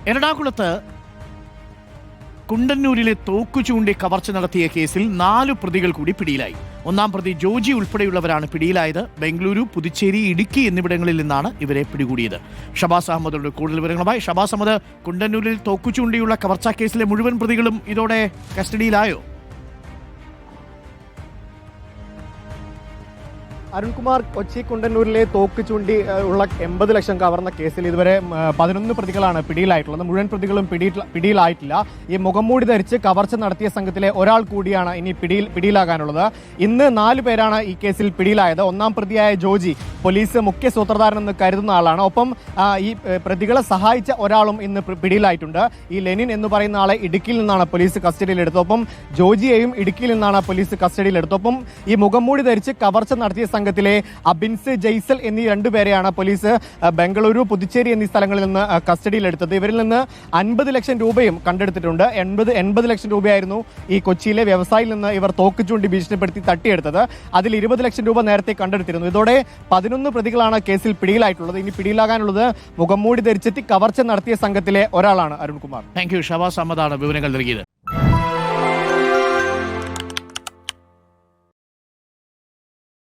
എറണാകുളത്ത് കുണ്ടന്നൂരിലെ തോക്കു ചൂണ്ടി കവർച്ച നടത്തിയ കേസിൽ 4 പ്രതികൾ കൂടി പിടിയിലായി. ഒന്നാം പ്രതി ജോജി ഉൾപ്പെടെയുള്ളവരാണ് പിടിയിലായത്. ബംഗളൂരു, പുതുച്ചേരി, ഇടുക്കി എന്നിവിടങ്ങളിൽ നിന്നാണ് ഇവരെ പിടികൂടിയത്. ഷബാസ് അഹമ്മദോട് കൂടുതൽ വിവരങ്ങളുമായി. ഷബാസ് അഹമ്മദ്, കുണ്ടന്നൂരിൽ തോക്കു ചൂണ്ടിയുള്ള കവർച്ചാ കേസിലെ മുഴുവൻ പ്രതികളും ഇതോടെ കസ്റ്റഡിയിലായോ? അരുൺകുമാർ, കൊച്ചി കുണ്ടന്നൂരിലെ തോക്ക് ചൂണ്ടി ഉള്ള 80 ലക്ഷം കവർന്ന കേസിൽ ഇതുവരെ 11 പ്രതികളാണ് പിടിയിലായിട്ടുള്ളത്. മുഴുവൻ പ്രതികളും പിടിയിലായിട്ടില്ല. ഈ മുഖംമൂടി ധരിച്ച് കവർച്ച നടത്തിയ സംഘത്തിലെ ഒരാൾ കൂടിയാണ് ഇനി പിടിയിലാകാനുള്ളത്. ഇന്ന് 4 പേരാണ് ഈ കേസിൽ പിടിയിലായത്. ഒന്നാം പ്രതിയായ ജോജി പോലീസ് മുഖ്യ സൂത്രധാരനെന്ന് കരുതുന്ന ആളാണ്. ഒപ്പം ഈ പ്രതികളെ സഹായിച്ച ഒരാളും ഇന്ന് പിടിയിലായിട്ടുണ്ട്. ഈ ലെനിൻ എന്ന് പറയുന്ന ആളെ ഇടുക്കിയിൽ നിന്നാണ് പോലീസ് കസ്റ്റഡിയിലെടുത്തത്. ഒപ്പം ജോജിയെയും ഇടുക്കിയിൽ നിന്നാണ് പോലീസ് കസ്റ്റഡിയിലെടുത്തത്. ഒപ്പം ഈ മുഖംമൂടി ധരിച്ച് കവർച്ച നടത്തിയ സംഘത്തിലെ അബിൻസ്, ജയ്സൽ എന്നീ 2 പേരെയാണ് പോലീസ് ബംഗളൂരു, പുതുച്ചേരി എന്നീ സ്ഥലങ്ങളിൽ നിന്ന് കസ്റ്റഡിയിലെടുത്തത്. ഇവരിൽ നിന്ന് 50 ലക്ഷം രൂപയും കണ്ടെടുത്തിട്ടുണ്ട്. 80 ലക്ഷം രൂപയായിരുന്നു ഈ കൊച്ചിയിലെ വ്യവസായിയിൽ നിന്ന് ഇവർ തോക്ക് ചൂണ്ടി ഭീഷണിപ്പെടുത്തി തട്ടിയെടുത്തത്. അതിൽ 20 ലക്ഷം രൂപ നേരത്തെ കണ്ടെടുത്തിരുന്നു. ഇതോടെ 11 പ്രതികളാണ് കേസിൽ പിടിയിലായിട്ടുള്ളത്. ഇനി പിടിയിലാകാനുള്ളത് മുഖംമൂടി ധരിച്ചെത്തി കവർച്ച നടത്തിയ സംഘത്തിലെ ഒരാളാണ്. Arunkumar, thank you. ഷബാസ് അഹമ്മദാണ് വിവരങ്ങൾ നൽകിയത്.